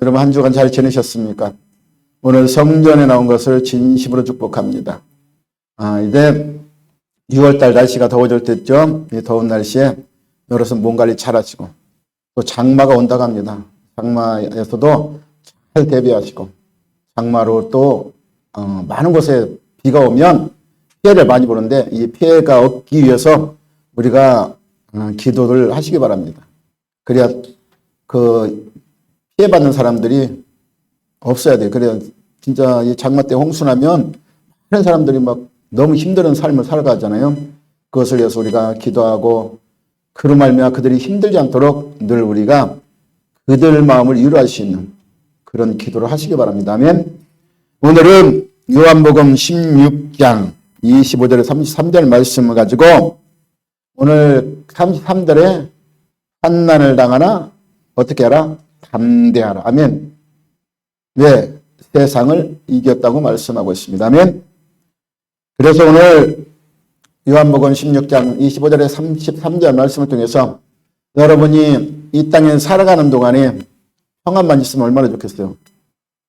여러분 한 주간 잘 지내셨습니까? 오늘 성전에 나온 것을 진심으로 축복합니다. 이제 6월달 날씨가 더워질 때죠. 이 더운 날씨에 여러분 몸 관리 잘 하시고 또 장마가 온다고 합니다. 장마에서도 잘 대비하시고 장마로 또 많은 곳에 비가 오면 피해를 많이 보는데 이 피해가 없기 위해서 우리가 기도를 하시기 바랍니다. 그래야 그 피해받는 사람들이 없어야 돼요. 그래야 진짜 이 장마 때 홍수 나면 많은 사람들이 막 너무 힘든 삶을 살아가잖아요. 그것을 위해서 우리가 기도하고 그로 말미암아 그들이 힘들지 않도록 늘 우리가 그들 마음을 위로할 수 있는 그런 기도를 하시기 바랍니다. 아멘. 오늘은 요한복음 16장 25절에 33절 말씀을 가지고 오늘 33절에 환난을 당하나 어떻게 하라? 담대하라. 아멘. 왜? 세상을 이겼다고 말씀하고 있습니다. 아멘. 그래서 오늘 요한복음 16장 25절에 33절 말씀을 통해서 여러분이 이 땅에 살아가는 동안에 평안만 있으면 얼마나 좋겠어요.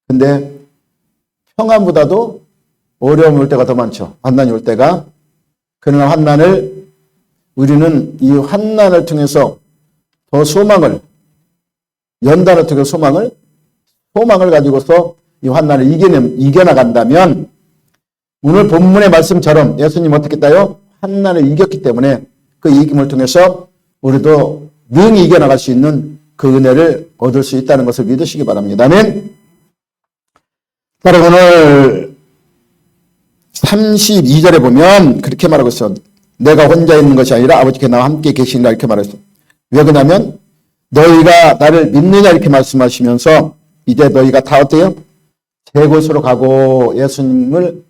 근데 평안보다도 어려움이 올 때가 더 많죠. 환난이 올 때가. 그러나 환난을 우리는 이 환난을 통해서 더 소망을 연단을 통해서 소망을 가지고서 이 환난을 이겨나간다면 오늘 본문의 말씀처럼 예수님 어떻게 했다요? 환난을 이겼기 때문에 그 이김을 통해서 우리도 능히 이겨나갈 수 있는 그 은혜를 얻을 수 있다는 것을 믿으시기 바랍니다. 아멘. 따라 오늘 32절에 보면 그렇게 말하고 있어. 내가 혼자 있는 것이 아니라 아버지께 나와 함께 계시니라 이렇게 말했어. 왜 그러냐면 너희가 나를 믿느냐 이렇게 말씀하시면서 이제 너희가 다 어때요? 제 곳으로 가고 예수님을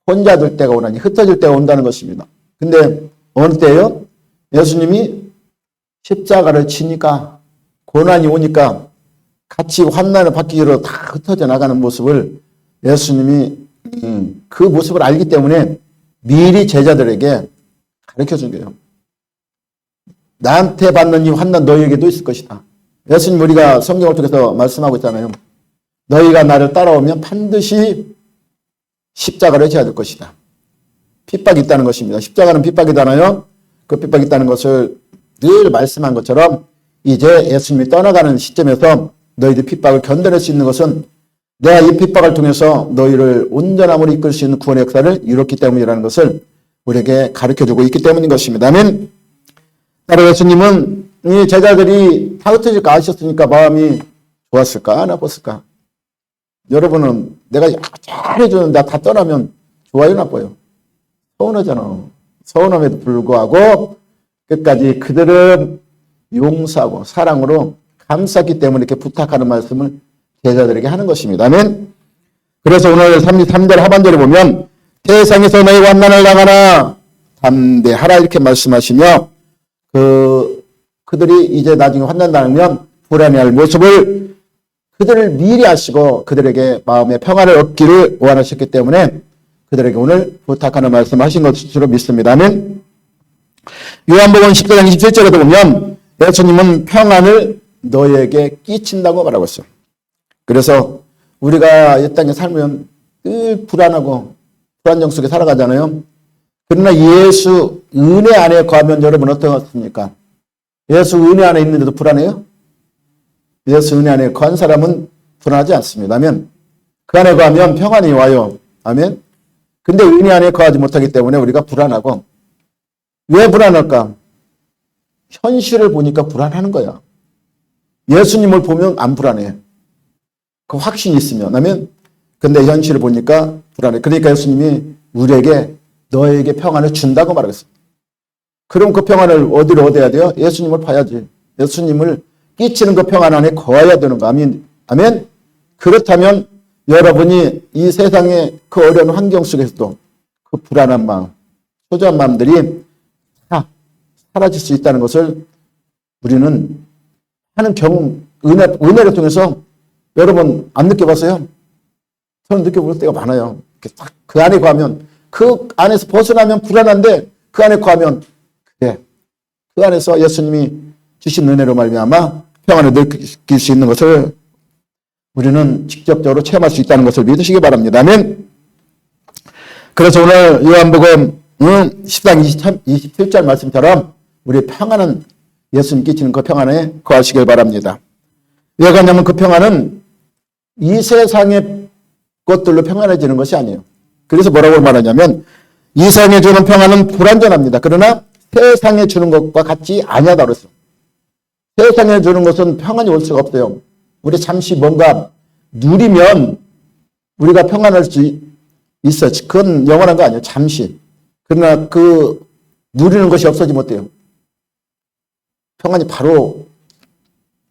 혼자 둘 때가 오나니 흩어질 때가 온다는 것입니다. 근데 어느 때예요? 예수님이 십자가를 치니까 고난이 오니까 같이 환난을 받기로 다 흩어져 나가는 모습을 예수님이 그 모습을 알기 때문에 미리 제자들에게 가르쳐 준 거예요. 나한테 받는 이 환난 너희에게도 있을 것이다. 예수님 우리가 성경을 통해서 말씀하고 있잖아요. 너희가 나를 따라오면 반드시 십자가를 져야 될 것이다. 핍박이 있다는 것입니다. 십자가는 핍박이잖아요. 그 핍박이 있다는 것을 늘 말씀한 것처럼 이제 예수님이 떠나가는 시점에서 너희들 핍박을 견뎌낼 수 있는 것은 내가 이 핍박을 통해서 너희를 온전함으로 이끌 수 있는 구원의 역사를 이뤘기 때문이라는 것을 우리에게 가르쳐주고 있기 때문인 것입니다. 아멘. 따라 예수님은 이 제자들이 다 흩어질까 아셨으니까 마음이 좋았을까 나빴을까? 여러분은 내가 잘해주는데 다 떠나면 좋아요 나빠요? 서운하잖아. 서운함에도 불구하고 끝까지 그들은 용서하고 사랑으로 감쌌기 때문에 이렇게 부탁하는 말씀을 제자들에게 하는 것입니다. 아멘. 그래서 오늘 33절 하반절에 보면 세상에서 너희가 환난을 당하나 담대하라 이렇게 말씀하시며 그들이 이제 나중에 환난 당하면 불안해할 모습을 그들을 미리 아시고 그들에게 마음의 평안을 얻기를 원하셨기 때문에 그들에게 오늘 부탁하는 말씀을 하신 것으로 믿습니다. 아멘. 요한복음 14장 27절에도 보면 예수님은 평안을 너희에게 끼친다고 말하고 있어요. 그래서 우리가 이 땅에 살면 늘 불안하고 불안정 속에 살아가잖아요. 그러나 예수 은혜 안에 거하면 여러분 어떻습니까? 예수 은혜 안에 있는데도 불안해요? 예수 은혜 안에 거한 사람은 불안하지 않습니다. 아멘. 그 안에 거하면 평안이 와요. 아멘. 근데 은혜 안에 거하지 못하기 때문에 우리가 불안하고 왜 불안할까? 현실을 보니까 불안하는 거야. 예수님을 보면 안 불안해. 그 확신이 있으면. 아멘. 근데 현실을 보니까 불안해. 그러니까 예수님이 우리에게 너에게 평안을 준다고 말했어요. 그럼 그 평안을 어디로 얻어야 돼요? 예수님을 봐야지. 예수님을 끼치는 그 평안 안에 거해야 되는 거. 아멘. 아멘. 그렇다면 여러분이 이 세상의 그 어려운 환경 속에서도 그 불안한 마음, 초조한 마음들이 다 사라질 수 있다는 것을 우리는 하는 경험, 은혜를 통해서 여러분 안 느껴봤어요? 저는 느껴볼 때가 많아요. 딱 그 안에 거하면 그 안에서 벗어나면 불안한데 그 안에 거하면 그래. 그 안에서 예수님이 주신 은혜로 말미암아 평안을 느낄 수 있는 것을 우리는 직접적으로 체험할 수 있다는 것을 믿으시기 바랍니다. 아멘. 그래서 오늘 요한복음 10장 27절 말씀처럼 우리 평안은 예수님께 주는 그 평안에 거하시길 바랍니다. 왜 그러냐면 그 평안은 이 세상의 것들로 평안해지는 것이 아니에요. 그래서 뭐라고 말하냐면 이 세상에 주는 평안은 불완전합니다. 그러나 세상에 주는 것과 같지 아니하다 그랬어. 세상에 주는 것은 평안이 올 수가 없어요. 우리 잠시 뭔가 누리면 우리가 평안할 수 있어. 그건 영원한 거 아니에요. 잠시. 그러나 그 누리는 것이 없어지면 어때요? 평안이 바로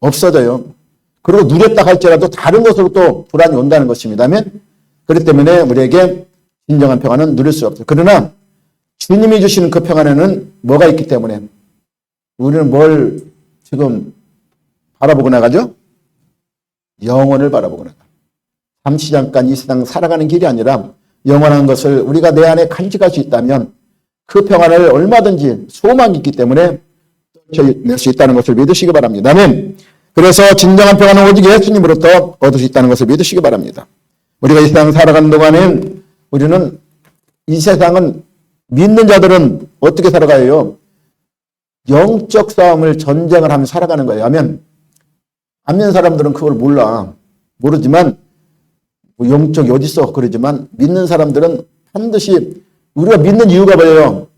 없어져요. 그리고 누렸다 할지라도 다른 것으로 또 불안이 온다는 것입니다. 그렇기 때문에 우리에게 진정한 평안은 누릴 수 없어요. 그러나 주님이 주시는 그 평안에는 뭐가 있기 때문에 우리는 뭘 지금 바라보고 나가죠? 영혼을 바라보고 나가. 잠시 잠깐 이 세상 살아가는 길이 아니라 영원한 것을 우리가 내 안에 간직할 수 있다면 그 평안을 얼마든지 소망이 있기 때문에 낼 수 있다는 것을 믿으시기 바랍니다. 아멘. 그래서 진정한 평안은 오직 예수님으로부터 얻을 수 있다는 것을 믿으시기 바랍니다. 우리가 이 세상 살아가는 동안엔 우리는 이 세상은 믿는 자들은 어떻게 살아가요? 영적 싸움을 전쟁을 하며 살아가는 거예요. 아멘. 안 믿는 사람들은 그걸 모르지만 영적이 어디 있어 그러지만 믿는 사람들은 반드시 우리가 믿는 이유가 뭐예요?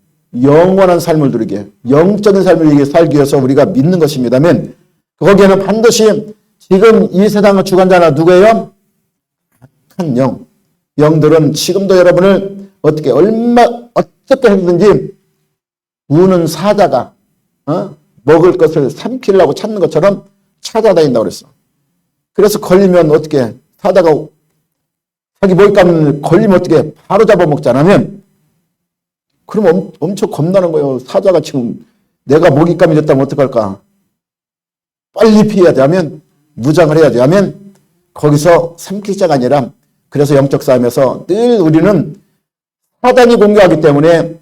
영원한 삶을 누리게 영적인 삶을 살기 위해서 우리가 믿는 것입니다. 아멘. 거기에는 반드시 지금 이 세상의 주관자나 누구예요? 악한 영들은 지금도 여러분을 어떻게 했든지 우는 사자가 먹을 것을 삼키려고 찾는 것처럼 찾아다닌다고 그랬어. 그래서 걸리면 어떻게 사자가 자기 먹잇감을 걸리면 어떻게 바로 잡아먹잖아요. 그럼 엄청 겁나는 거예요. 사자가 지금 내가 먹잇감이 됐다면 어떡할까? 빨리 피해야지 하면 무장을 해야지 하면 거기서 삼킬 자가 아니라 그래서 영적 싸움에서 늘 우리는 사단이 공격하기 때문에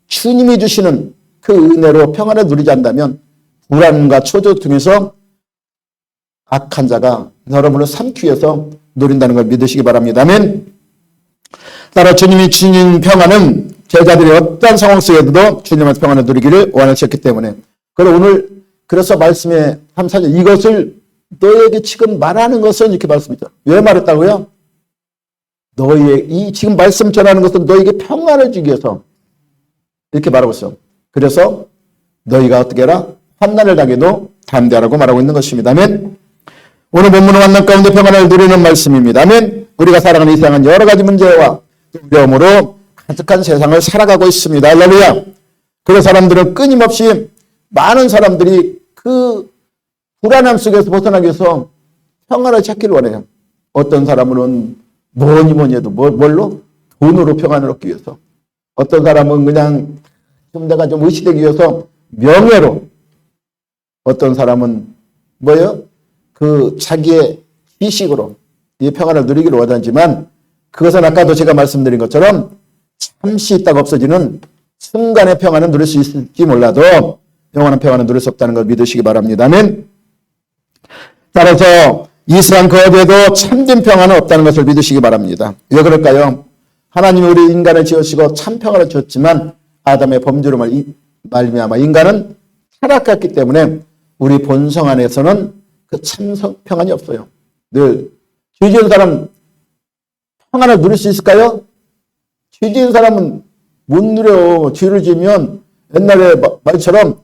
주님이 주시는 그 은혜로 평안을 누리지 않는다면 불안과 초조 중에서 악한 자가 여러분을 삼키기 위해서 노린다는 걸 믿으시기 바랍니다. 아멘. 따라 주님이 주신 평안은 제자들이 어떤 상황 속에서도 주님의 평안을 누리기를 원하셨기 때문에 그래서 말씀에 3, 4절 이것을 너에게 지금 말하는 것은 이렇게 말씀이죠. 왜 말했다고요? 이 지금 말씀 전하는 것은 너에게 평안을 주기 위해서 이렇게 말하고 있어요. 그래서 너희가 어떻게 해라? 환난을 당해도 담대하라고 말하고 있는 것입니다. 아멘. 오늘 본문은 환난 가운데 평안을 누리는 말씀입니다. 아멘. 우리가 살아가는 이 세상은 여러 가지 문제와 두려움으로 가득한 세상을 살아가고 있습니다. 할렐루야. 그래서 사람들은 끊임없이 많은 사람들이 그 불안함 속에서 벗어나기 위해서 평안을 찾기를 원해요. 어떤 사람은 뭐니 해도 뭘로? 돈으로 평안을 얻기 위해서. 어떤 사람은 그냥 좀 내가 좀 의식되기 위해서 명예로. 어떤 사람은 뭐예요? 그 자기의 지식으로 이 평안을 누리기를 원하지만 그것은 아까도 제가 말씀드린 것처럼 잠시 있다가 없어지는 순간의 평안은 누릴 수 있을지 몰라도 영원한 평안은 누릴 수 없다는 걸 믿으시기 바랍니다. 아멘. 따라서 이 세상 그 어디에도 참된 평안은 없다는 것을 믿으시기 바랍니다. 왜 그럴까요? 하나님이 우리 인간을 지으시고 참 평안을 주었지만 아담의 범죄로 말미암아 인간은 타락했기 때문에 우리 본성 안에서는 그 참 평안이 없어요. 늘 죄 지은 사람 평안을 누릴 수 있을까요? 죄 지은 사람은 못 누려. 죄를 지으면 옛날에 말처럼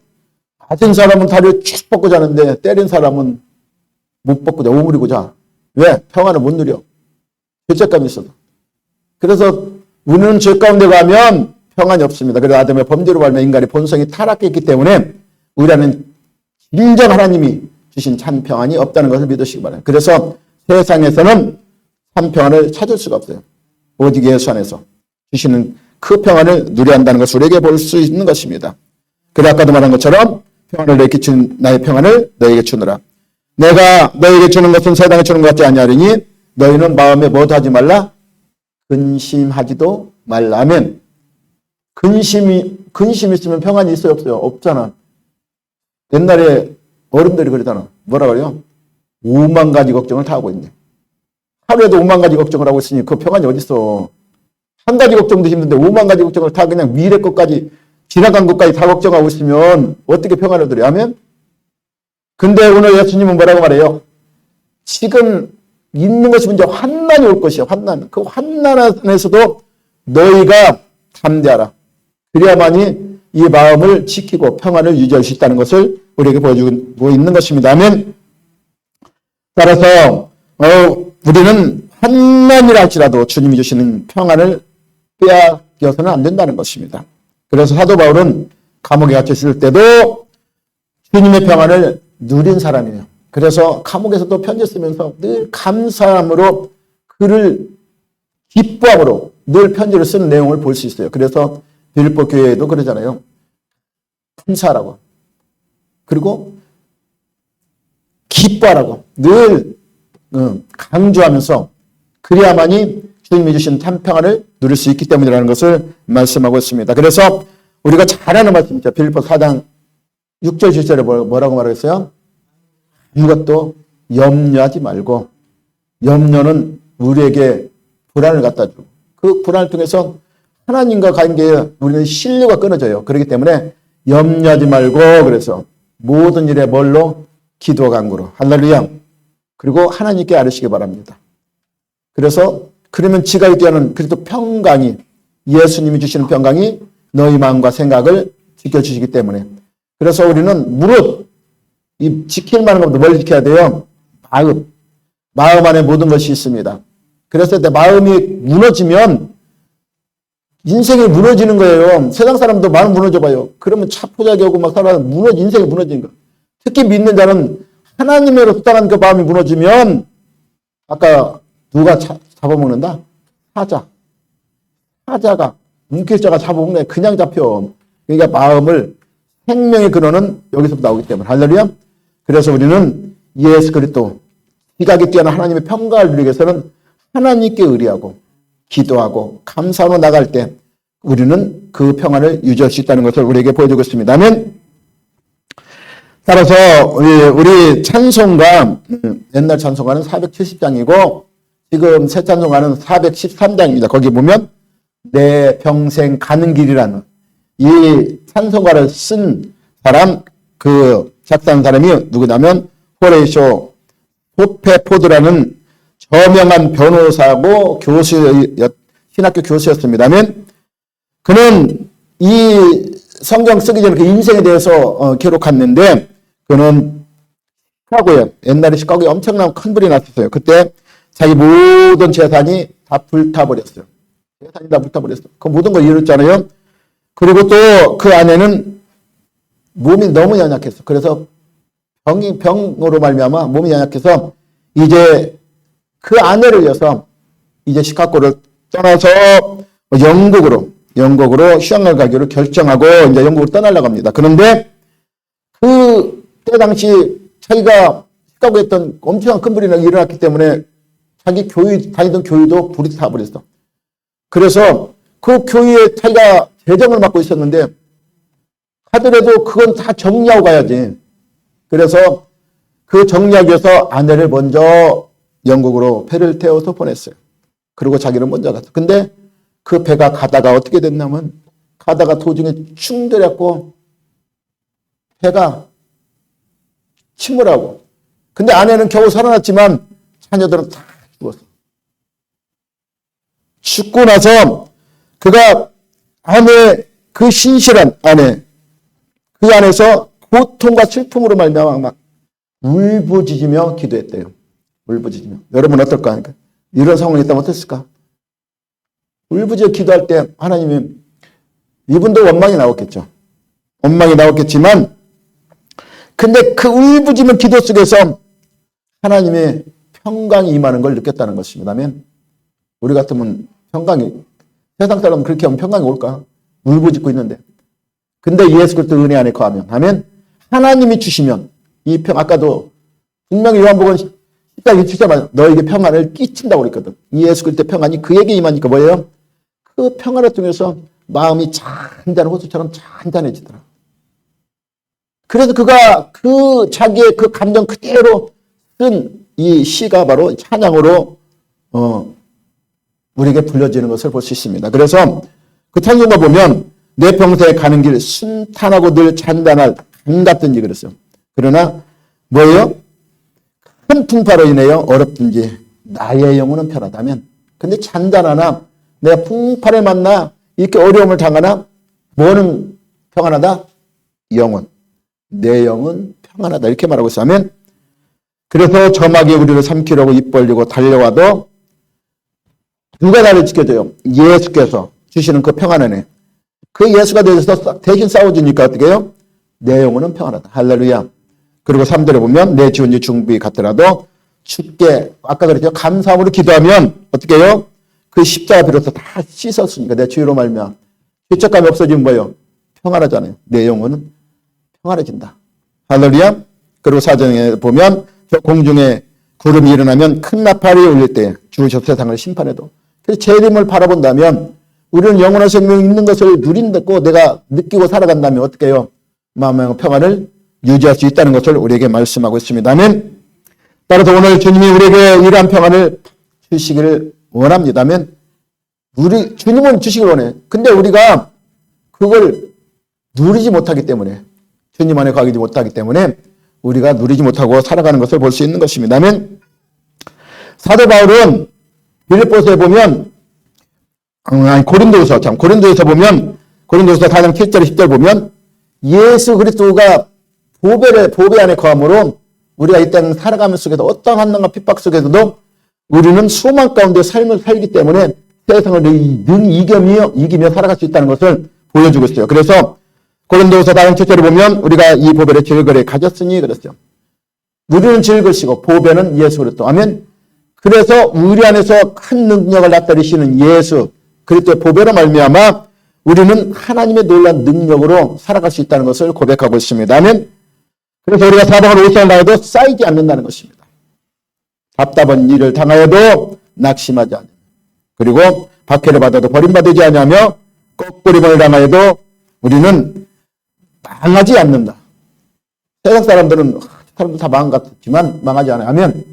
맞은 사람은 다리를 쭉 뻗고 자는데 때린 사람은 못 뻗고 자. 오므리고 자. 왜? 평안을 못 누려. 죄책감이 있어서. 그래서 우리는 죄 가운데 가면 평안이 없습니다. 그래서 아담의 범죄로 말미암아 인간의 본성이 타락했기 때문에 우리는 진정 하나님이 주신 참 평안이 없다는 것을 믿으시기 바랍니다. 그래서 세상에서는 참 평안을 찾을 수가 없어요. 오직 예수 안에서 주시는 그 평안을 누려야 한다는 것을 우리에게 볼 수 있는 것입니다. 그래 아까도 말한 것처럼 평안을 내게 준 나의 평안을 너에게 주느라. 내가 너에게 주는 것은 세상에 주는 것 같지 아니하리니 너희는 마음에 뭐도 하지 말라? 근심하지도 말라. 아멘. 근심 있으면 평안이 있어요 없어요? 없잖아. 옛날에 어른들이 그러잖아. 뭐라 그래요? 5만 가지 걱정을 다 하고 있네. 하루에도 5만 가지 걱정을 하고 있으니 그 평안이 어딨어. 한 가지 걱정도 힘든데 5만 가지 걱정을 다 그냥 미래 것까지 지나간 것까지 다 걱정하고 있으면 어떻게 평안을 누려? 하면? 근데 오늘 예수님은 뭐라고 말해요? 지금 있는 것이 문제, 환난이 올 것이야. 환난. 그 환난 안에서도 너희가 담대하라. 그래야만이 이 마음을 지키고 평안을 유지할 수 있다는 것을 우리에게 보여주고 있는 것입니다. 아멘. 따라서 우리는 환난이라 할지라도 주님이 주시는 평안을 빼앗겨서는 안 된다는 것입니다. 그래서 사도 바울은 감옥에 갇혀 있을 때도 주님의 평안을 누린 사람이에요. 그래서 감옥에서도 편지 쓰면서 늘 감사함으로 그를 기뻐함으로 늘 편지를 쓰는 내용을 볼 수 있어요. 그래서 빌립보 교회에도 그러잖아요. 감사하라고. 그리고 기뻐하라고 늘 강조하면서 그래야만이 주님이 주신 평안을 누릴 수 있기 때문이라는 것을 말씀하고 있습니다. 그래서 우리가 잘 아는 말씀이죠. 빌립보 4장 6절 7절에 뭐라고 말했어요? 이것도 염려하지 말고, 염려는 우리에게 불안을 갖다 주고 그 불안을 통해서 하나님과 관계에 우리는 신뢰가 끊어져요. 그렇기 때문에 염려하지 말고, 그래서 모든 일에 뭘로? 기도와 간구로. 할렐루야. 그리고 하나님께 아뢰시기 바랍니다. 그래서 그러면 지가 있다는 그리스도 평강이, 예수님이 주시는 평강이 너희 마음과 생각을 지켜주시기 때문에, 그래서 우리는 무릇 이 지킬 만한 것도 뭘 지켜야 돼요? 마음 안에 모든 것이 있습니다. 그래서 내 마음이 무너지면 인생이 무너지는 거예요. 세상 사람도 마음 무너져 봐요. 그러면 차포자기 오고 막 살아 인생이 무너지는 거예요. 특히 믿는 자는 하나님으로 속당한 그 마음이 무너지면, 아까 누가 잡아먹는다? 사자가, 움킬자가 잡아먹네. 그냥 잡혀. 그러니까 마음을, 생명의 근원은 여기서부터 나오기 때문에. 할렐루야. 그래서 우리는 예수 그리스도, 지각이 뛰어난 하나님의 평강을 누리기 위해서는 하나님께 의뢰하고 기도하고 감사하며 나갈 때 우리는 그 평안을 유지할 수 있다는 것을 우리에게 보여주고 있습니다. 아멘. 따라서 우리 찬송가, 옛날 찬송가는 470장이고 지금 새 찬송가는 413장입니다. 거기 보면 내 평생 가는 길이라는 이 찬송가를 쓴 사람, 그 작사한 사람이 누구냐면 호레이쇼 호페포드라는 저명한 변호사고 신학교 교수였습니다. 그는 이 성경 쓰기 전에 그 인생에 대해서 기록했는데, 그는 시카고에, 옛날에 시카고에 엄청난 큰 불이 났었어요. 그때 자기 모든 재산이 다 불타버렸어요. 재산이 다 불타버렸어요. 그 모든 걸 잃었잖아요. 그리고 또 그 아내는 몸이 너무 연약했어. 그래서 병으로 말미암아 몸이 연약해서 이제 그 아내를 위해서 이제 시카고를 떠나서 영국으로 휴양을 가기로 결정하고 이제 영국으로 떠나려고 합니다. 그런데 그때 당시 자기가 시카고에 있던 엄청난 큰 불이 일어났기 때문에 자기 다니던 교회도 불이 타버렸어. 그래서 그 교회에 자기가 재정을 맡고 있었는데 하더라도 그건 다 정리하고 가야지. 그래서 그 정리하기 위해서 아내를 먼저 영국으로 배를 태워서 보냈어요. 그리고 자기는 먼저 갔어. 근데 그 배가 가다가 어떻게 됐냐면, 가다가 도중에 충돌했고 배가 침몰하고, 근데 아내는 겨우 살아났지만 자녀들은 다 죽었어. 죽고 나서 그가 그 신실한 아내, 그 안에서 고통과 슬픔으로 말미암아 막 울부짖으며 기도했대요. 울부짖으며. 여러분 어떨까? 이런 상황이 있다면 어땠을까? 울부짖어 기도할 때 하나님이, 이분도 원망이 나왔겠죠. 원망이 나왔겠지만, 근데 그 울부짖는 기도 속에서 하나님의 평강이 임하는 걸 느꼈다는 것입니다. 아멘. 우리 같으면 세상 사람은 그렇게 하면 평강이 올까? 울부짖고 있는데. 근데 예수 그리스도 은혜 안에 거하면, 아멘. 하나님이 주시면 이 아까도 분명히 요한복음 10장 27절 너에게 평안을 끼친다고 그랬거든. 예수 그리스도의 평안이 그에게 임하니까 뭐예요? 그 평안을 통해서 마음이 잔잔한 호수처럼 잔잔해지더라. 그래서 그가 자기의 그 감정 그대로 쓴 이 시가 바로 찬양으로 우리에게 불려지는 것을 볼 수 있습니다. 그래서 그 찬송가 보면 내 평생에 가는 길 순탄하고 늘 잔잔할 강 같든지 그랬어요. 그러나 뭐예요? 큰 풍파로 인하여 어렵든지 나의 영혼은 편하다면, 근데 잔잔하나 내가 풍파를 만나 이렇게 어려움을 당하나 뭐는 평안하다? 영혼. 내 영은 평안하다. 이렇게 말하고 있으면, 그래서 저마귀 우리를 삼키려고 입 벌리고 달려와도 누가 나를 지켜줘요? 예수께서 주시는 그 평안의 은혜. 그 예수가 되셔서 대신 싸워주니까 어떻게 해요? 내 영혼은 평안하다. 할렐루야. 그리고 3절에 보면 내 지원이 중비 같더라도 죽게, 아까 그랬죠. 감사함으로 기도하면 어떻게 해요? 그 십자가 비로소 다 씻었으니까 내 주의로 말미암아 죄책감이 없어지면 뭐예요? 평안하잖아요. 내 영혼은 평안해진다. 할렐루야. 그리고 4절에 보면 저 공중에 구름이 일어나면 큰 나팔이 울릴 때 주셔 세상을 심판해도. 그래서 재림을 바라본다면 우리는 영원한 생명이 있는 것을 누린다고 내가 느끼고 살아간다면 어떻게 해요? 마음의 평안을 유지할 수 있다는 것을 우리에게 말씀하고 있습니다. 아멘. 따라서 오늘 주님이 우리에게 이러한 평안을 주시기를 원합니다면 주님은 주시기를 원해. 근데 우리가 그걸 누리지 못하기 때문에, 주님 안에 가지 못하기 때문에 우리가 누리지 못하고 살아가는 것을 볼 수 있는 것입니다. 아멘. 사도 바울은 빌립보서에 보면 고린도에서 보면 고린도서 4장 7절 10절 보면 예수 그리스도가 보배 안에 거함으로 우리가 이 땅 살아가는 속에서 어떤 환난과 핍박 속에서도 우리는 소망 가운데 삶을 살기 때문에 세상을 능히 이기며 살아갈 수 있다는 것을 보여주고 있어요. 그래서 고린도서 4장 7절에 보면 우리가 이 보배를 즐거이 가졌으니 그랬어요. 우리는 즐거시고 보배는 예수 그리스도. 아멘. 그래서 우리 안에서 큰 능력을 나타내시는 예수 그리스도의 보배로 말미암아 우리는 하나님의 놀라운 능력으로 살아갈 수 있다는 것을 고백하고 있습니다. 아멘. 그래서 우리가 사방으로 일상을 당해도 쌓이지 않는다는 것입니다. 답답한 일을 당하여도 낙심하지 않으며, 그리고 박해를 받아도 버림받지 않으며, 거꾸림을 당하여도 우리는 망하지 않는다. 세상 사람들은 다 망한 것 같지만 망하지 않아요. 아멘.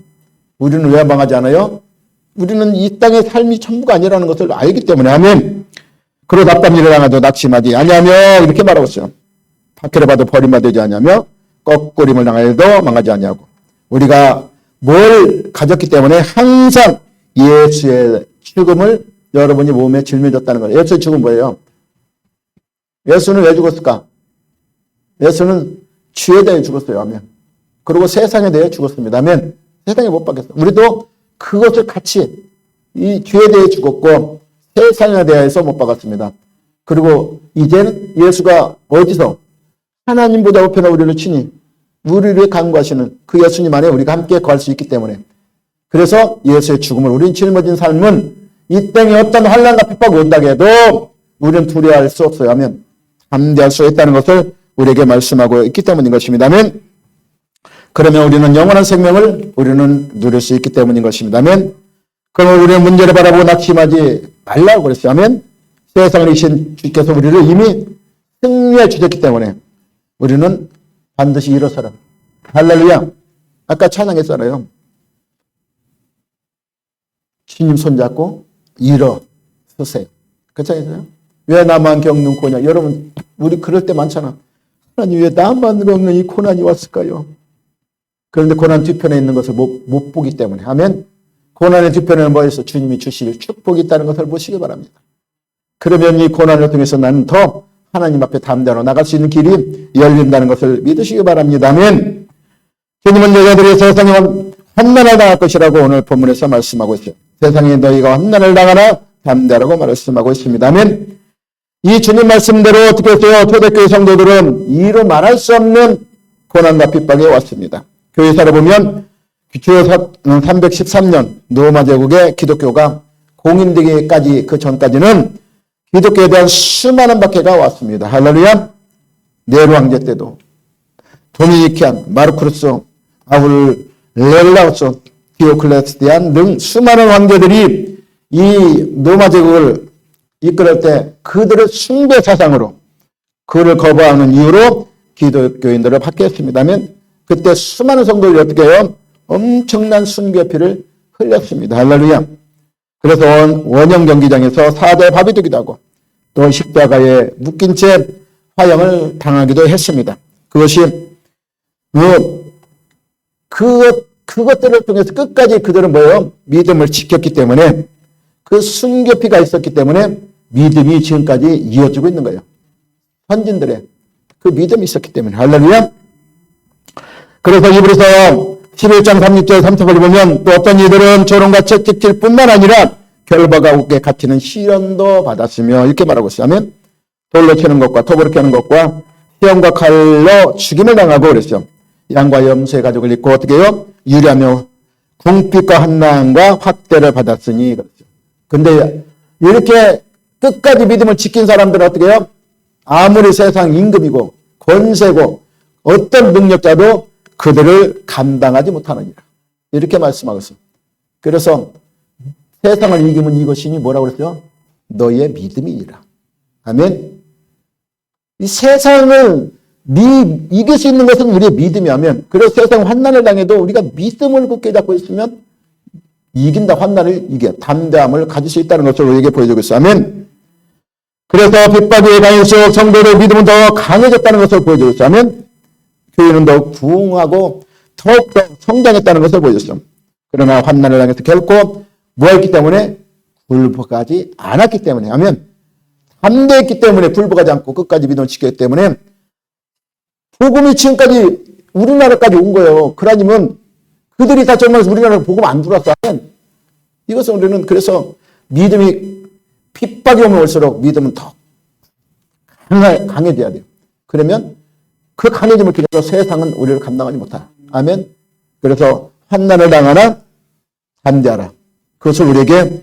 우리는 왜 망하지 않아요? 우리는 이 땅의 삶이 전부가 아니라는 것을 알기 때문에. 아멘. 그리고 답답한 일을 당하여도 낙심하지 아니하며, 이렇게 말하고 있어요. 박해를 받아도 버림받지 않으며 거꾸림을 당하여도 망하지 아니하고, 우리가 뭘 가졌기 때문에 항상 예수의 죽음을 여러분이 몸에 짊어졌다는 거예요. 예수의 죽음 뭐예요? 예수는 왜 죽었을까? 예수는 죄에 대해 죽었어요. 아멘. 그리고 세상에 대해 죽었습니다. 아멘. 세상에 못 박혔어요. 우리도 그것을 같이 이 죄에 대해 죽었고 세상에 대해서 못 박았습니다. 그리고 이제는 예수가 어디서 하나님보다 우편에 우리를 치니 우리를 간구하시는 그 예수님 안에 우리가 함께 거할 수 있기 때문에, 그래서 예수의 죽음을 우린 짊어진 삶은 이 땅에 어떤 환난과 핍박이 온다고 해도 우리는 두려워할 수 없어요. 하면 담대할 수 있다는 것을 우리에게 말씀하고 있기 때문인 것입니다. 아멘. 그러면 우리는 영원한 생명을 우리는 누릴 수 있기 때문인 것입니다. 아멘. 그러면 우리는 문제를 바라보고 낙심하지 말라고 그랬어요. 아멘. 세상을 이신 주께서 우리를 이미 승리해 주셨기 때문에 우리는 반드시 일어서라. 할렐루야. 아까 찬양했잖아요. 주님 손잡고 일어서세요. 그 찬양했어요. 왜 나만 겪는 고난? 여러분, 우리 그럴 때 많잖아. 하나님, 왜 나만 겪는 이 고난이 왔을까요? 그런데 고난 뒤편에 있는 것을 못 보기 때문에. 아멘. 고난의 뒤편에는 뭐 있어? 주님이 주실 축복이 있다는 것을 보시기 바랍니다. 그러면 이 고난을 통해서 나는 더 하나님 앞에 담대로 나갈 수 있는 길이 열린다는 것을 믿으시기 바랍니다. 아멘. 주님은 여자들이 세상에 환난을 당할 것이라고 오늘 본문에서 말씀하고 있어요. 세상에 너희가 환난을 당하나 담대라고 말씀하고 있습니다. 아멘. 이 주님 말씀대로 어떻게 했어요? 초대교회 성도들은 이루 말할 수 없는 고난과 핍박에 왔습니다. 교회사를 보면 주요 313년 로마 제국의 기독교가 공인되기까지 그 전까지는 기독교에 대한 수많은 박해가 왔습니다. 할렐루야. 네로 황제 때도 도미니키안, 마르쿠스, 아울렐라우스, 디오클레스티안 등 수많은 황제들이 이 로마 제국을 이끌을 때 그들의 숭배 사상으로 그를 거부하는 이유로 기독교인들을 박해했습니다면 그때 수많은 성도들이 어떻게 해요? 엄청난 순교의 피를 흘렸습니다. 할렐루야. 그래서 원형 경기장에서 4대 밥이 되기도 하고 또 십자가에 묶인 채 화형을 당하기도 했습니다. 그것이 그것들을 통해서 끝까지 그들은 뭐예요? 믿음을 지켰기 때문에 그 순교피가 있었기 때문에 믿음이 지금까지 이어지고 있는 거예요. 선진들의 그 믿음이 있었기 때문에. 할렐루야. 그래서 이브리서 11장 36절 30절을 보면 또 어떤 이들은 조롱과 채찍질 뿐만 아니라 결박과 옥에 갇히는 시련도 받았으며 이렇게 말하고 있어요. 하면 돌로 캐는 것과 톱으로 캐는 것과 시험과 칼로 죽임을 당하고 그랬어요. 양과 염소의 가죽을 입고 어떻게 해요? 유리하며 궁핍과 환난과 확대를 받았으니 그렇죠. 근데 이렇게 끝까지 믿음을 지킨 사람들은 어떻게 해요? 아무리 세상 임금이고 권세고 어떤 능력자도 그들을 감당하지 못하느니라. 이렇게 말씀하고 있어요. 그래서 세상을 이기면 이것이니 뭐라고 그랬어요? 너의 믿음이니라. 아멘. 이 세상을 이길 수 있는 것은 우리의 믿음이라면, 그래서 세상 환난을 당해도 우리가 믿음을 굳게 잡고 있으면 이긴다. 환난을 이겨 담대함을 가질 수 있다는 것을 우리에게 보여주고 있어요. 아멘. 그래서 핍박이 강할수록 성도의 믿음은 더 강해졌다는 것을 보여주고 있어요. 아멘. 교회는 더욱 부흥하고 더욱더 성장했다는 것을 보여줬어요. 그러나 환난을 당해서 결코 뭐했기 때문에? 굴복하지 않았기 때문에. 아멘. 담대했기 때문에 굴복하지 않고 끝까지 믿음을 지켰기 때문에 복음이 지금까지 우리나라까지 온 거예요. 그러니면 그들이 다 절망해서 우리나라에 복음 안 들어왔어. 이것은 우리는 그래서 믿음이 핍박이 오면 올수록 믿음은 더 강해져야 돼요. 그러면 그 강해짐을 통해서 세상은 우리를 감당하지 못하라. 아멘. 그래서 환난을 당하나 담대하라. 그것을 우리에게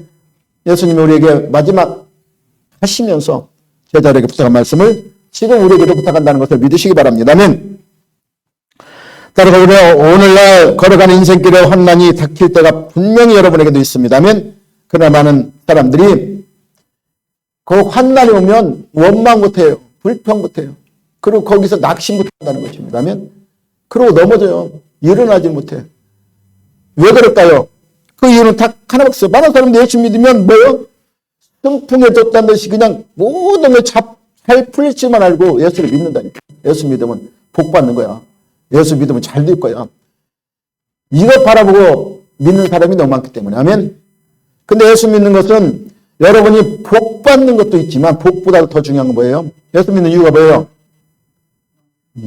예수님이 우리에게 마지막 하시면서 제자들에게 부탁한 말씀을 지금 우리에게도 부탁한다는 것을 믿으시기 바랍니다. 아멘. 따라서 우리가 오늘날 걸어가는 인생길에 환난이 닥칠 때가 분명히 여러분에게도 있습니다. 아멘. 그러나 많은 사람들이 그 환난이 오면 원망부터 해요. 불평부터 해요. 그리고 거기서 낙심부터 한다는 것입니다. 아멘. 그러고 넘어져요. 일어나지 못해. 왜 그럴까요? 그 이유는 다 하나밖에 없어요. 많은 사람들이 예수 믿으면 뭐요? 승풍에 졌다는 듯이 그냥 모든 걸 잘 풀릴지만 알고 예수를 믿는다니까. 예수 믿으면 복 받는 거야. 예수 믿으면 잘 될 거야. 이것 바라보고 믿는 사람이 너무 많기 때문에. 아멘. 근데 예수 믿는 것은 여러분이 복 받는 것도 있지만 복보다 더 중요한 건 뭐예요? 예수 믿는 이유가 뭐예요?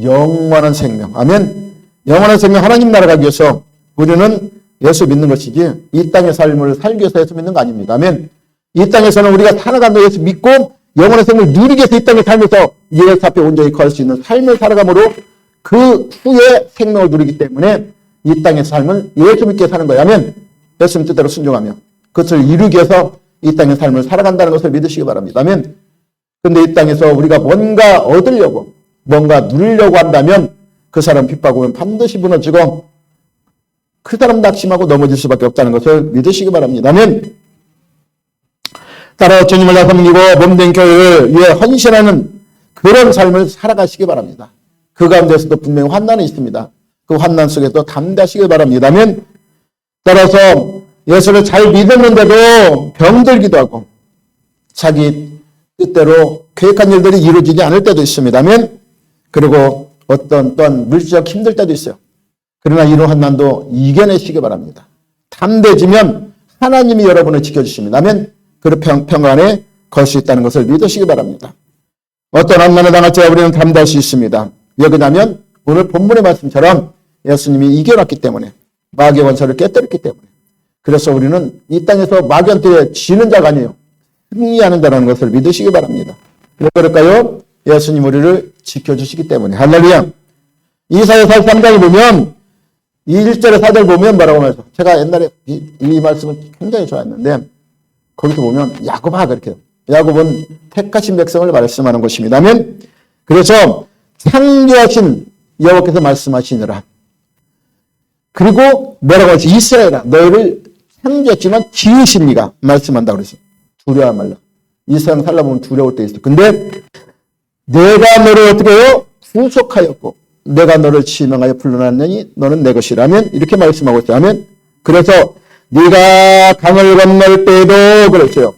영원한 생명. 아멘. 영원한 생명, 하나님 나라 가기 위해서 우리는 예수 믿는 것이지 이 땅의 삶을 살기 위해서 예수 믿는 거 아닙니다. 아멘. 이 땅에서는 우리가 살아가는 예수 믿고 영원한 생명을 누리기 위해서 이 땅에 살면서 예수 앞에 온전히 거할 수 있는 삶을 살아감으로 그 후에 생명을 누리기 때문에 이 땅의 삶을 예수 믿게 사는 거예요. 아멘. 예수님 뜻대로 순종하며 그것을 이루기 위해서 이 땅의 삶을 살아간다는 것을 믿으시기 바랍니다. 아멘. 근데 이 땅에서 우리가 뭔가 얻으려고 뭔가 누리려고 한다면 그 사람 핍박 오면 반드시 무너지고 그 사람 낙심하고 넘어질 수밖에 없다는 것을 믿으시기 바랍니다. 아멘. 따라 주님을 섬기고 몸된 교회를 위해 헌신하는 그런 삶을 살아가시기 바랍니다. 그 가운데서도 분명히 환난이 있습니다. 그 환난 속에서 담대하시기 바랍니다. 아멘. 따라서 예수를 잘 믿었는데도 병들기도 하고 자기 뜻대로 계획한 일들이 이루어지지 않을 때도 있습니다. 아멘. 그리고 어떤 또한 물질적 힘들 때도 있어요. 그러나 이런 환난도 이겨내시기 바랍니다. 담대해지면 하나님이 여러분을 지켜주십니다. 아멘. 그 평안에 걸 수 있다는 것을 믿으시기 바랍니다. 어떤 환난을 당할지 우리는 담대할 수 있습니다. 왜 그러냐면 오늘 본문의 말씀처럼 예수님이 이겨놨기 때문에 마귀의 원수를 깨뜨렸기 때문에 그래서 우리는 이 땅에서 마귀한테 지는 자가 아니에요. 승리하는 자라는 것을 믿으시기 바랍니다. 왜 그럴까요? 예수님 우리를 지켜주시기 때문에. 할렐루야. 이사야 43장에 보면 이 1절의 4절 보면 뭐라고 말해서 제가 옛날에 이 말씀을 굉장히 좋아했는데 거기서 보면 야곱아 그렇게 야곱은 택하신 백성을 말씀하는 것입니다. 아멘. 그래서 창조하신 여호와께서 말씀하시느라 그리고 뭐라고 하지? 이스라엘아 너희를 창조했지만 지으십니까? 말씀한다고 그랬어. 두려워 말라. 이 세상 살다 보면 두려울 때 있어. 근데 내가 너를 어떻게 해요? 구속하였고 내가 너를 지명하여 불러놨느니 너는 내 것이라면 이렇게 말씀하고 있어요. 아멘. 그래서 네가 강을 건널 때에도 그랬어요.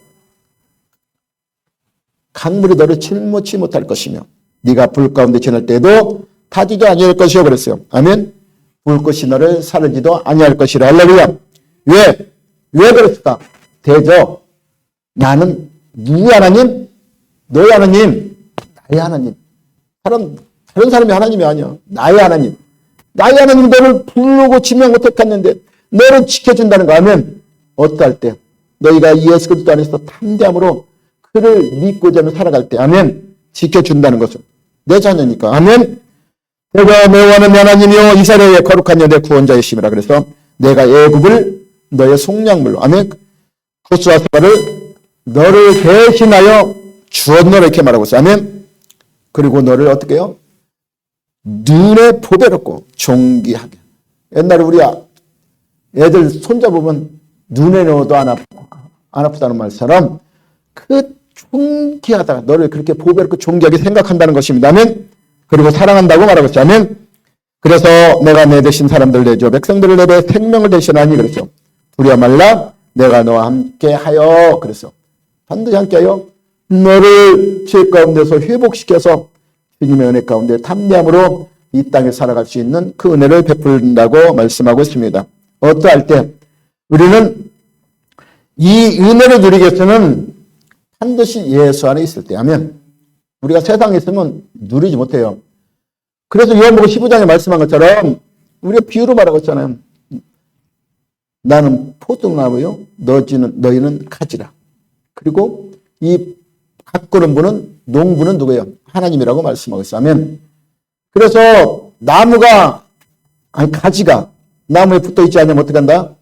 강물이 너를 침몰치 못할 것이며 네가 불 가운데 지날 때에도 타지도 아니할 것이요 그랬어요. 아멘. 불꽃이 너를 사르지도 아니할 것이라. 할렐루야. 왜 그랬을까? 대저 나는 누구 하나님? 너의 하나님, 나의 하나님. 다른 사람이 하나님이 아니야. 나의 하나님. 나의 하나님 너를 부르고 지명하고 택했는데 너를 지켜준다는 거 하면 어떠할 때 너희가 예수 그리스도 안에서 담대함으로 그를 믿고자 하며 살아갈 때 아멘. 지켜준다는 것을. 내 자녀니까. 아멘. 내가 매우하는 하나님이요 이스라엘의 거룩한 여 내 구원자이심이라. 그래서 내가 애굽을 너의 속량물로 아멘. 호수와 서가를 너를 대신하여 주었노라 이렇게 말하고 있어요. 아멘. 그리고 너를 어떻게 해요? 눈에 보배롭고 존귀하게. 옛날에 우리 애들 손잡으면 눈에 넣어도 안 아프다는 말처럼 그 존귀하다. 너를 그렇게 보배롭고 존귀하게 생각한다는 것입니다. 아멘. 그리고 사랑한다고 말하고 있어요. 아멘. 그래서 내가 내 대신 사람들을 내줘 백성들을 내려 생명을 대신하니 그랬죠. 두려워 말라 내가 너와 함께 하여 그랬어. 반드시 함께 하여 너를 죄 가운데서 회복시켜서 주님의 은혜 가운데 담대함으로 이 땅에 살아갈 수 있는 그 은혜를 베푼다고 말씀하고 있습니다. 어떠할 때 우리는 이 은혜를 누리기 위해서는 반드시 예수 안에 있을 때 하면 우리가 세상에 있으면 누리지 못해요. 그래서 요한복음 15장에 말씀한 것처럼 우리가 비유로 말하고 있잖아요. 나는 포도나무요 너희는 가지라. 그리고 이 가꾸는 분은 농부는 누구예요? 하나님이라고 말씀하고 있어요. 아멘. 그래서 가지가 나무에 붙어있지 않으면 어떻게 한다?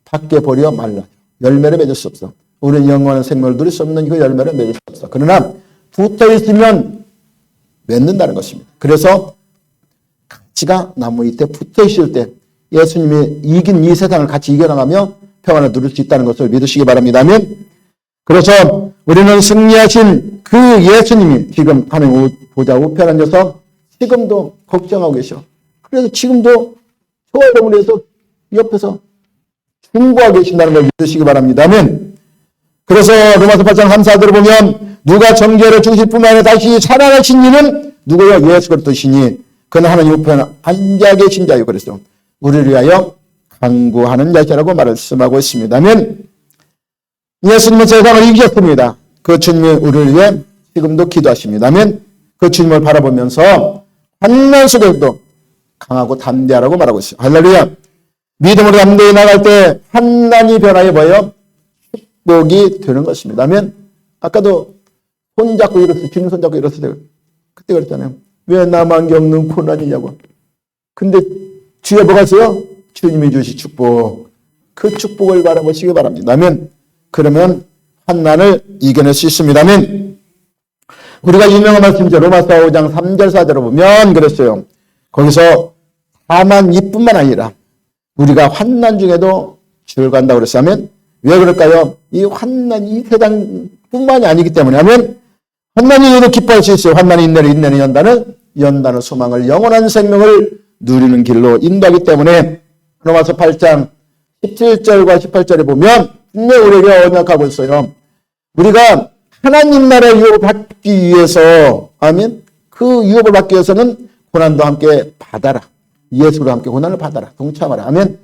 밖에 버려 말라. 열매를 맺을 수 없어. 우리는 영원한 생명을 누릴 수 없는 그 열매를 맺을 수 없어. 그러나 붙어있으면 맺는다는 것입니다. 그래서 가지가 나무 밑에 붙어있을 때 예수님이 이긴 이 세상을 같이 이겨나가며 평안을 누릴 수 있다는 것을 믿으시기 바랍니다. 아멘. 그래서 우리는 승리하신 그 예수님이 지금 하나님 보좌 우편에 앉아서 지금도 걱정하고 계셔. 그래서 지금도 저와 여러분에서 옆에서 중보하고 계신다는 걸 믿으시기 바랍니다. 아멘. 그래서 로마서 8장 3-4절을 보면 누가 정죄를 죽으실 뿐만 아니라 다시 살아나신 이는 누구요? 예수 그리스도시니 그는 하나님 우편에 앉아 계신 자요. 그래서 우리를 위하여 간구하는 자시라고 말씀하고 있습니다. 아멘. 예수님은 세상을 이기셨습니다. 그 주님이 우리를 위해 지금도 기도하십니다. 아멘. 그 주님을 바라보면서 환난 속에도 강하고 담대하라고 말하고 있어요. 할렐루야. 믿음으로 담대히 나갈 때 환난이 변하여 보여 축복이 되는 것입니다. 아멘. 아까도 손잡고 일었어요. 주님 손잡고 일었어요. 그때 그랬잖아요. 왜 나만 겪는 고난이냐고. 근데 주에 뭐가 있어요? 주님이 주신 축복. 그 축복을 바라보시기 바랍니다. 아멘. 그러면 환난을 이겨낼 수 있습니다. 아멘. 우리가 유명한 말씀이죠. 로마서 5장 3절 4절을 보면 그랬어요. 거기서 다만 이뿐만 아니라 우리가 환난 중에도 즐거워한다고 그랬어요. 아멘. 왜 그럴까요? 이 환난 이 세상뿐만이 아니기 때문에 아멘. 환난이 이유로 기뻐할 수 있어요. 환난이 인내를 인내는 연단은 소망을 영원한 생명을 누리는 길로 인도하기 때문에 로마서 8장 17절과 18절에 보면 분명히 우리에게 언약하고 있어요. 우리가 하나님 나라의 유업을 받기 위해서 아멘. 그 유업을 받기 위해서는 고난도 함께 받아라. 예수로 함께 고난을 받아라. 동참하라. 아멘.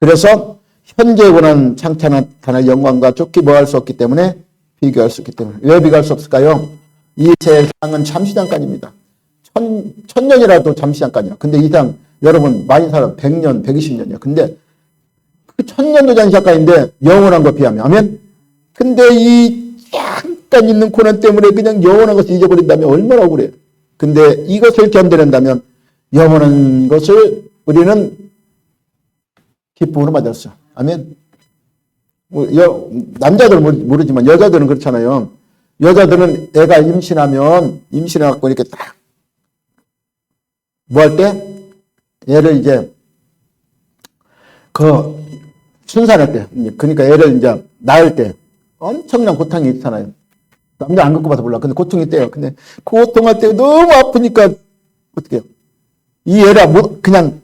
그래서 현재의 고난 장차 나타날 영광과 좋게 뭐할 수 없기 때문에 비교할 수 있기 때문에. 왜 비교할 수 없을까요? 이 세상은 잠시 잠깐입니다. 천년이라도 잠시 잠깐이야. 근데 이 세상 여러분 많이 살아 100년, 120년이야. 근데 그 천년도 잠시 잠깐인데 영원한 거 비하면 아멘. 근데 이 잠깐 있는 고난 때문에 그냥 영원한 것을 잊어버린다면 얼마나 억울해. 근데 이것을 견뎌낸다면 영원한 것을 우리는 기쁨으로 맞았어. 아멘. 남자들은 모르지만 여자들은 그렇잖아요. 여자들은 애가 임신해갖고 이렇게 딱 뭐 할 때 애를 이제 순산할 때 그러니까 애를 이제 낳을 때 엄청난 고통이 있잖아요. 남자 안 겪어봐서 몰라. 근데 고통이 있대요. 근데 고통할 때 너무 아프니까 어떻게 해요? 이 애를 그냥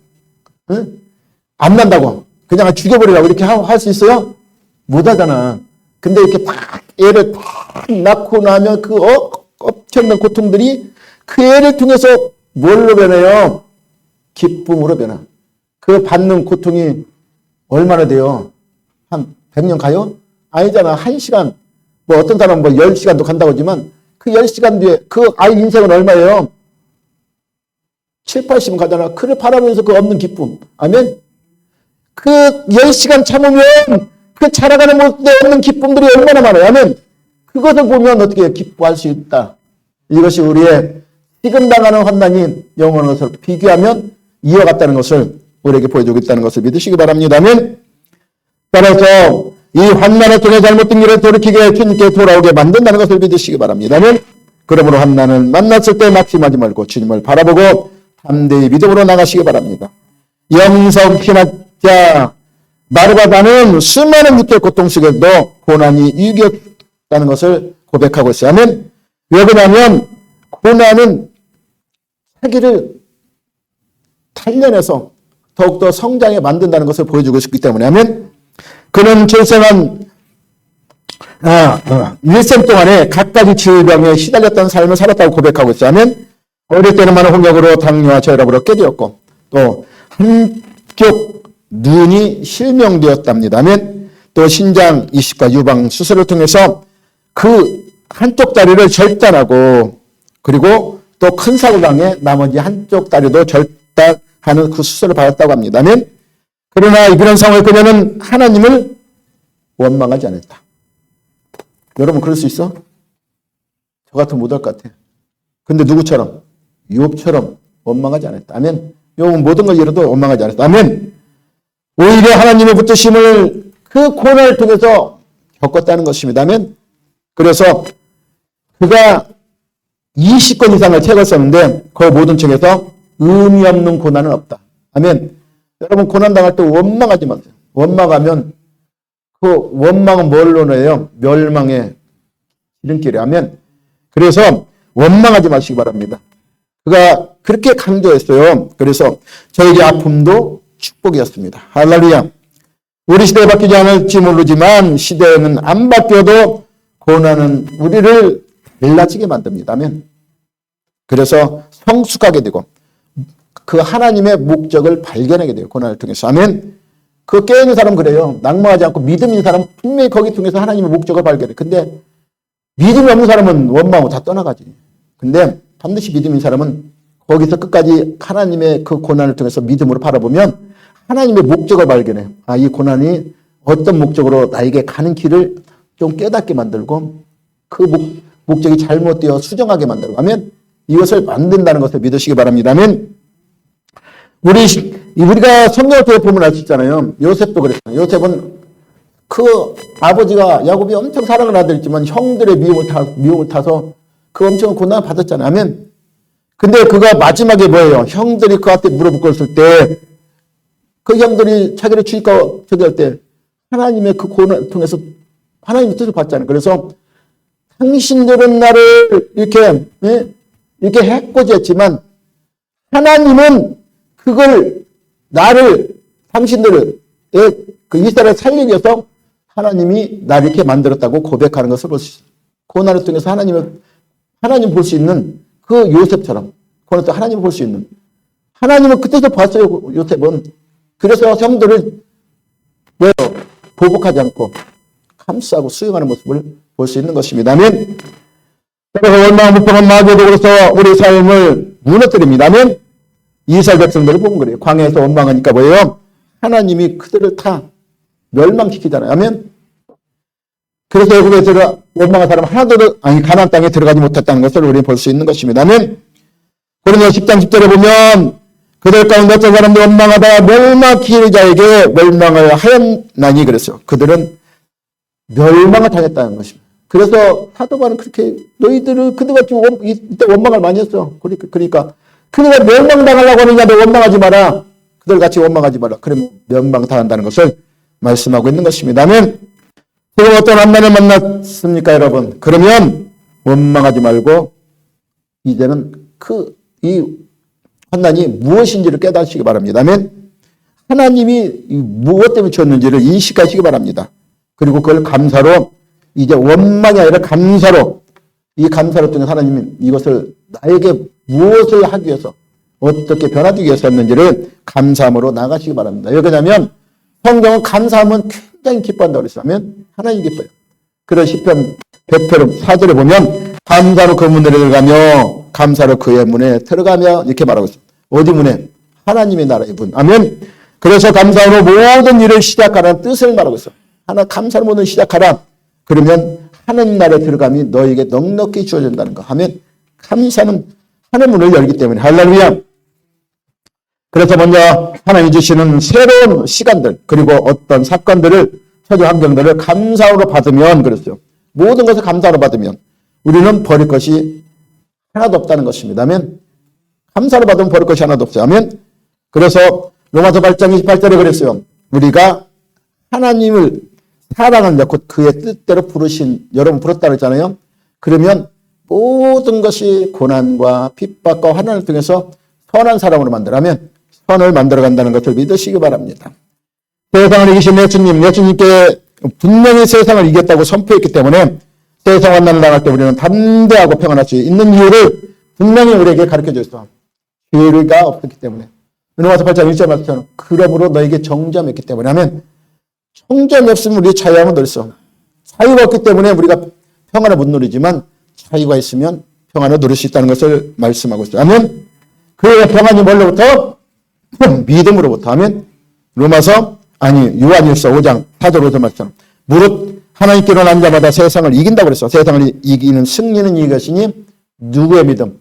안 난다고 그냥 죽여버리라고 이렇게 할 수 있어요? 못하잖아. 근데 이렇게 딱 애를 딱 낳고 나면 그 엄청난 고통들이 그 애를 통해서 뭘로 변해요? 기쁨으로 변화. 그 받는 고통이 얼마나 돼요? 한 100년 가요? 아니잖아. 1시간, 뭐 어떤 사람은 뭐 10시간도 간다고 하지만 그 10시간 뒤에 그 아이 인생은 얼마예요? 7, 80은 가잖아. 그를 바라보면서 그 없는 기쁨. 아멘? 그 10시간 참으면 그 자라가는 모습에 없는 기쁨들이 얼마나 많아요. 아멘? 그것을 보면 어떻게 기뻐할 수 있다. 이것이 우리의 지금 당하는 환난이 영원한 것을 비교하면 이와 같다는 것을 우리에게 보여주고 있다는 것을 믿으시기 바랍니다. 아멘? 따라서 이 환난을 통해 잘못된 길을 돌이키게 주님께 돌아오게 만든다는 것을 믿으시기 바랍니다. 아멘? 그러므로 환난은 만났을 때 낙심하지 말고 주님을 바라보고 담대히 믿음으로 나가시기 바랍니다. 영성 신학자 마르바다는 수많은 육체 고통 속에도 고난이 이겼다는 것을 고백하고 있어요. 아멘? 왜 그러냐면 고난은 자기를 단련해서 더욱더 성장에 만든다는 것을 보여주고 있기 때문에 아멘? 그는 출생한 일생 동안에 각가지 질병에 시달렸던 삶을 살았다고 고백하고 있어요. 아멘? 어릴 때는 많은 홍역으로 당뇨와 저혈압으로 깨졌고 또 한쪽 눈이 실명되었답니다. 아멘? 또 신장 이식과 유방 수술을 통해서 그 한쪽 다리를 절단하고 그리고 또 큰 사고를 당해 나머지 한쪽 다리도 절단하는 그 수술을 받았다고 합니다. 아멘? 그러나 이런 상황을 그녀는 하나님을 원망하지 않았다. 여러분 그럴 수 있어? 저 같으면 못할 것 같아. 근데 누구처럼? 욥처럼 원망하지 않았다. 아멘? 욥은 모든 걸 잃어도 원망하지 않았다. 아멘? 오히려 하나님의 붙드심을 그 고난을 통해서 겪었다는 것입니다. 아멘? 그래서 그가 20권 이상의 책을 썼는데 그 모든 책에서 의미 없는 고난은 없다. 아멘? 여러분 고난당할 때 원망하지 마세요. 원망하면 그 원망은 뭘로 내요? 멸망의 지름길이. 아멘? 그래서 원망하지 마시기 바랍니다. 그가 그렇게 강조했어요. 그래서 저에게 아픔도 축복이었습니다. 할렐루야. 우리 시대에 바뀌지 않을지 모르지만 시대는 안 바뀌어도 고난은 우리를 달라지게 만듭니다. 아멘. 그래서 성숙하게 되고 그 하나님의 목적을 발견하게 돼요. 고난을 통해서. 아멘. 그 깨어있는 사람은 그래요. 낙망하지 않고 믿음 있는 사람은 분명히 거기 통해서 하나님의 목적을 발견해. 근데 믿음이 없는 사람은 원망하고 다 떠나가지. 근데 반드시 믿음 있는 사람은 거기서 끝까지 하나님의 그 고난을 통해서 믿음으로 바라보면 하나님의 목적을 발견해. 아, 이 고난이 어떤 목적으로 나에게 가는 길을 좀 깨닫게 만들고 그 목적이 잘못되어 수정하게 만들고. 아멘. 이것을 만든다는 것을 믿으시기 바랍니다. 아멘. 우리가 성경을 통해 보면 알 수 있잖아요. 요셉도 그랬어요. 요셉은 그 아버지가 야곱이 엄청 사랑을 아들이지만 형들의 미움을 타서 그 엄청난 고난을 받았잖아요. 아멘. 근데 그가 마지막에 뭐예요? 형들이 그한테 물어붙었을 때 그 형들이 자기를 죽일까 저기 할 때 하나님의 그 고난을 통해서 하나님의 뜻을 받잖아요. 그래서 당신들은 나를 이렇게 해코지했지만 하나님은 그걸 당신들을 그 이스라엘을 살리기 위해서 하나님이 나를 이렇게 만들었다고 고백하는 것을 볼 수 있어요. 고난을 통해서 하나님 볼 수 있는 그 요셉처럼 고난을 통해 하나님을 볼 수 있는 하나님은 그때도 봤어요. 요셉은. 그래서 형들을 보복하지 않고 감싸고 수용하는 모습을 볼 수 있는 것입니다. 아멘. 그래서 원망 무평한 마귀도 그래서 우리 삶을 무너뜨립니다. 아멘. 이스라엘 백성들을 보면 그래요. 광야에서 원망하니까 뭐예요? 하나님이 그들을 다 멸망시키잖아요. 아멘. 그래서 애굽에서 원망한 사람 하나도 가나안 땅에 들어가지 못했다는 것을 우리는 볼 수 있는 것입니다. 아멘. 고린도 10장 10절에 보면 그들 가운데 어떤 사람도 원망하다가 멸망시키는 자에게 멸망을 하였나니 그랬어요. 그들은 멸망을 당했다는 것입니다. 그래서 사도 바울은 그렇게 너희들은 그들같이 이때 원망을 많이 했어. 그러니까 그들가 멸망당하려고 하느냐 너 원망하지 마라. 그들같이 원망하지 마라. 그러면 멸망당한다는 것을 말씀하고 있는 것입니다. 아멘. 지금 어떤 환난을 만났습니까 여러분? 그러면 원망하지 말고 이제는 이 환난이 무엇인지를 깨닫시기 바랍니다. 아멘. 하나님이 무엇 때문에 주었는지를 인식하시기 바랍니다. 그리고 그걸 감사로, 이제 원망이 아니라 감사로, 이 감사로 통해 하나님이 이것을 나에게 무엇을 하기 위해서, 어떻게 변화되기 위해서 했는지를 감사함으로 나가시기 바랍니다. 왜 그러냐면 성경은 감사하면 굉장히 기뻐한다고 그랬으면 하나님 기뻐요. 그런 시편 100편 4절에 보면 감사로 그 문에 들어가며 감사로 그의 문에 들어가며 이렇게 말하고 있습니다. 어디 문에? 하나님의 나라의 문. 아멘. 그래서 감사로 모든 일을 시작하라는 뜻을 말하고 있어요. 하나 감사로 모든 시작하라. 그러면 하나님 나라에 들어감이 너에게 넉넉히 주어진다는 거 하면 감사는 하나님 문을 열기 때문에 할렐루야. 그래서 먼저 하나님이 주시는 새로운 시간들 그리고 어떤 사건들을 처지 환경들을 감사로 받으면 그랬어요. 모든 것을 감사로 받으면 우리는 버릴 것이 하나도 없다는 것입니다. 아멘. 감사로 받으면 버릴 것이 하나도 없어요. 아멘. 그래서 로마서 8장 28절에 그랬어요. 우리가 하나님을 사랑한다 곧 그의 뜻대로 부르신, 여러분 부르다 그랬잖아요. 그러면 모든 것이 고난과 핍박과 환난을 통해서 선한 사람으로 만들라면 선을 만들어간다는 것을 믿으시기 바랍니다. 세상을 이기신 예수님께 분명히 세상을 이겼다고 선포했기 때문에 세상 환난을 당할 때 우리는 담대하고 평안할 수 있는 이유를 분명히 우리에게 가르쳐 주셨어. 죄가 없었기 때문에. 로마서 8장 1절 말씀처럼 그러므로 너에게 정죄함이 있기 때문에 하면 정죄함이 없으면 우리 자유함은 어디 있어? 자유가 없기 때문에 우리가 평안을 못 누리지만 자유가 있으면 평안을 누릴 수 있다는 것을 말씀하고 있어요. 아멘. 그 평안이 뭘로부터? 믿음으로부터 하면 요한일서 5장 4절 5절 말씀 무릇 하나님께로 난 자마다 세상을 이긴다고 그랬어. 세상을 이기는 승리는 이것이니 누구의 믿음?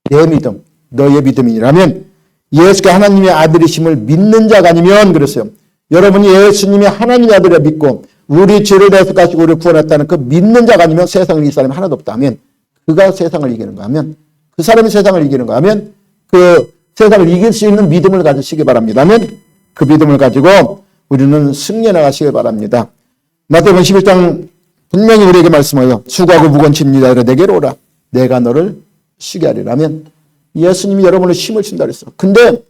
내 믿음, 너의 믿음이라면 예수가 하나님의 아들이심을 믿는 자가 아니면 그랬어요. 여러분이 예수님이 하나님의 아들을 믿고 우리 죄를 대해서 가지고 우리를 구원했다는 그 믿는 자가 아니면 세상을 이길 사람이 하나도 없다 하면 그가 세상을 이기는 거 하면 그 사람이 세상을 이기는 거 하면 그 세상을 이길 수 있는 믿음을 가지시기 바랍니다. 하면 그 믿음을 가지고 우리는 승리해 나가시기 바랍니다. 마태복음 11장 분명히 우리에게 말씀하여 수고하고 무거운 짐진 자들아 내게로 오라. 내가 너를 쉬게 하리라 하면 예수님이 여러분을 힘을 준다 그랬어. 근데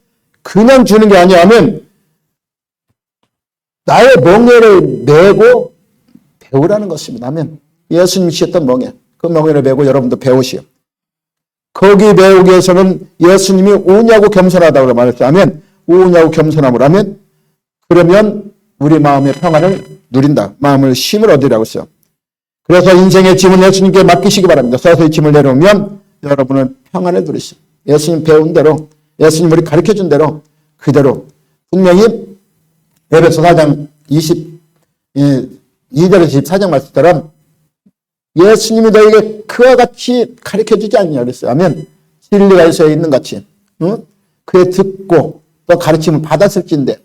그냥 주는 게 아니야 하면 나의 멍에를 메고 배우라는 것입니다. 하면 예수님이 주셨던 멍에 그 멍에를 메고 여러분도 배우시오. 거기 배우기 위해서는 예수님이 오냐고 겸손하다고 말했어요. 하면 오냐고 겸손함을 하면 그러면 우리 마음의 평안을 누린다. 마음을 힘을 얻으라고 했어요. 그래서 인생의 짐은 예수님께 맡기시기 바랍니다. 서서히 짐을 내려오면 여러분은 평안을 누리시오. 예수님 배운 대로 예수님 우리 가르쳐준 대로 그대로 분명히 에베소 4장 22절에서 24장 말씀처럼 예수님이 너에게 그와 같이 가르쳐주지 않냐 그랬어요. 하면 진리가 있어야 있는 같이 그에 듣고 또 가르침을 받았을진데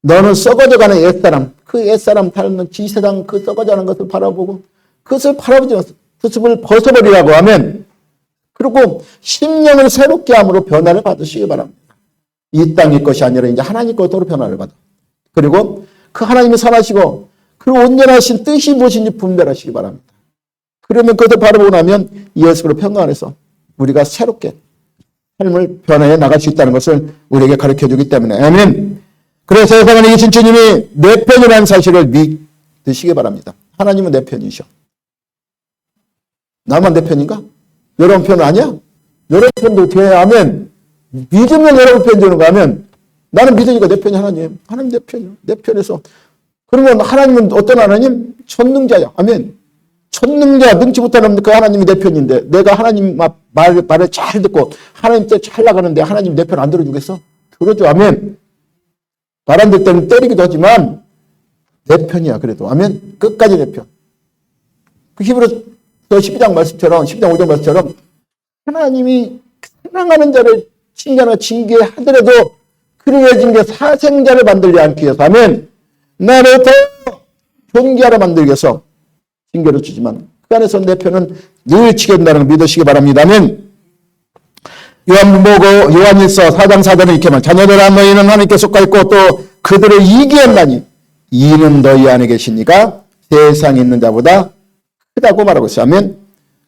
너는 썩어져가는 옛사람 그 옛사람 닮는 지세상 그 썩어져가는 것을 바라보고 그것을 바라보지 마세요. 그것을 벗어버리라고 하면 그리고 심령을 새롭게 함으로 변화를 받으시기 바랍니다. 이 땅의 것이 아니라 이제 하나님 것으로 변화를 받아. 그리고 그 하나님이 선하시고 그 온전하신 뜻이 무엇인지 분별하시기 바랍니다. 그러면 그것을 바라보고 나면 예수로 평안해서 우리가 새롭게 삶을 변화해 나갈 수 있다는 것을 우리에게 가르쳐주기 때문에 아멘. 그래서 세상을 이기신 주님이 내 편이라는 사실을 믿으시기 바랍니다. 하나님은 내 편이셔. 나만 내 편인가? 여러분 편 아니야? 여러분 편도 돼야 하면 믿으면 여러분 편 되는 거 하면 나는 믿으니까 내 편이 하나님. 하나님 내 편이야. 내 편에서. 그러면 하나님은 어떤 하나님? 전능자야. 아멘. 전능자, 능치 못하는 그 하나님이 내 편인데 내가 하나님 말을 잘 듣고 하나님 뜻 잘 나가는데 하나님 내 편 안 들어주겠어? 들어줘. 아멘. 말 안 될 때는 때리기도 하지만 내 편이야. 그래도. 아멘. 끝까지 내 편. 그 히브리서 12장 말씀처럼 12장 5장 말씀처럼 하나님이 사랑하는 자를 칭찬하고 징계하더라도 그를 징계 사생자를 만들지 않기 위해서 하면 나를 더 존귀하러 만들기 위해서 징계를 주지만 그 안에서 내 편은 늘 지켜준다는 걸 믿으시기 바랍니다. 아멘. 요한일서 4장 4절은 이렇게 말 자녀들아 너희는 하나님께 속하 있고 또 그들을 이기었나니 이는 너희 안에 계시니까 세상에 있는 자보다 크다고 말하고 있어요. 아멘.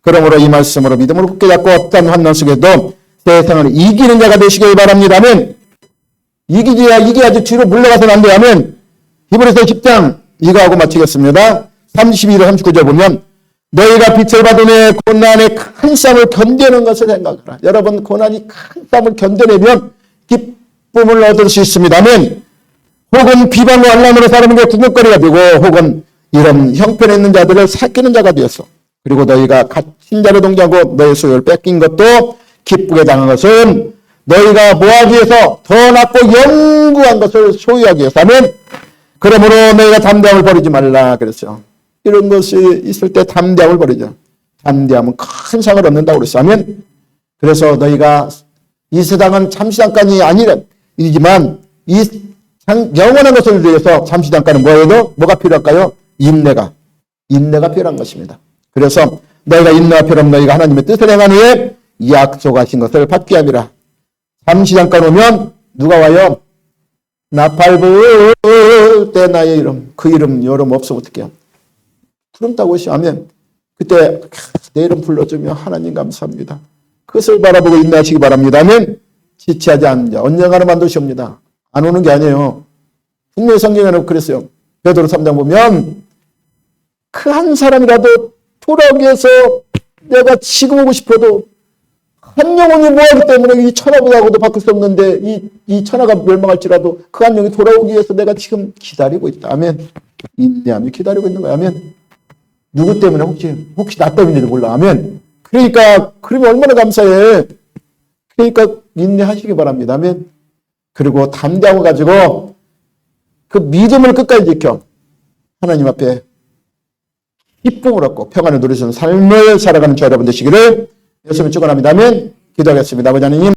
그러므로 이 말씀으로 믿음으로 굳게 잡고 어떤 환난 속에도 세상을 이기는 자가 되시길 바랍니다. 아멘. 이겨야지 뒤로 물러가서는 안 돼요. 아멘. 히브리서 10장 이거 하고 마치겠습니다. 32절 39절 보면 너희가 빛을 받으며 고난의 큰 싸움을 견디는 것을 생각하라. 여러분 고난이 큰 싸움을 견뎌내면 기쁨을 얻을 수 있습니다. 아멘. 혹은 비방과 환난으로 사람에게 구경거리가 되고 혹은 이런 형편에 있는 자들을 살피는 자가 되었어. 그리고 너희가 갇힌 자를 동정하고 너희 소유를 뺏긴 것도 기쁘게 당한 것은 너희가 뭐하기 위해서 더 낫고 영구한 것을 소유하기 위해서. 아멘. 그러므로 너희가 담대함을 버리지 말라 그랬어요. 이런 것이 있을 때 담대함을 버리자. 담대함은 큰 상을 얻는다고 그랬어요. 아멘. 그래서 너희가 이 세상은 잠시 잠깐이 아니지만 이 영원한 것을 위해서 잠시 잠깐은 뭐가 필요할까요? 인내가 필요한 것입니다. 그래서 너희가 인내가 필요하면 너희가 하나님의 뜻을 행한 후에 약속하신 것을 받게 함이라. 잠시 잠깐 오면 누가 와요? 나팔불 때 나의 이름, 그 이름 여름 없으면 어떡해요? 부름 따고 오시 하면 그때 내 이름 불러주면 하나님 감사합니다. 그것을 바라보고 인내하시기 바랍니다. 아멘. 지체하지 않는 자 언젠가는 만드시옵니다. 안 오는 게 아니에요. 분명히 성경에는 그랬어요. 베드로 3장 보면 그 한 사람이라도 돌아오기 위해서 내가 지금 오고 싶어도 한 영혼이 뭐하기 때문에 이 천하보다고도 바꿀 수 없는데 이 천하가 멸망할지라도 그 한 영이 돌아오기 위해서 내가 지금 기다리고 있다. 아멘. 인내하며 기다리고 있는 거야. 아멘. 누구 때문에 혹시 나 때문인지도 몰라. 아멘. 그러니까 그러면 얼마나 감사해. 그러니까 인내하시기 바랍니다. 아멘. 그리고 담대함을 가지고 그 믿음을 끝까지 지켜 하나님 앞에 기쁨을 얻고 평안을 누리시는 삶을 살아가는 저 여러분 되시기를 예수님 축원합니다. 아멘. 기도하겠습니다. 아버지 하나님.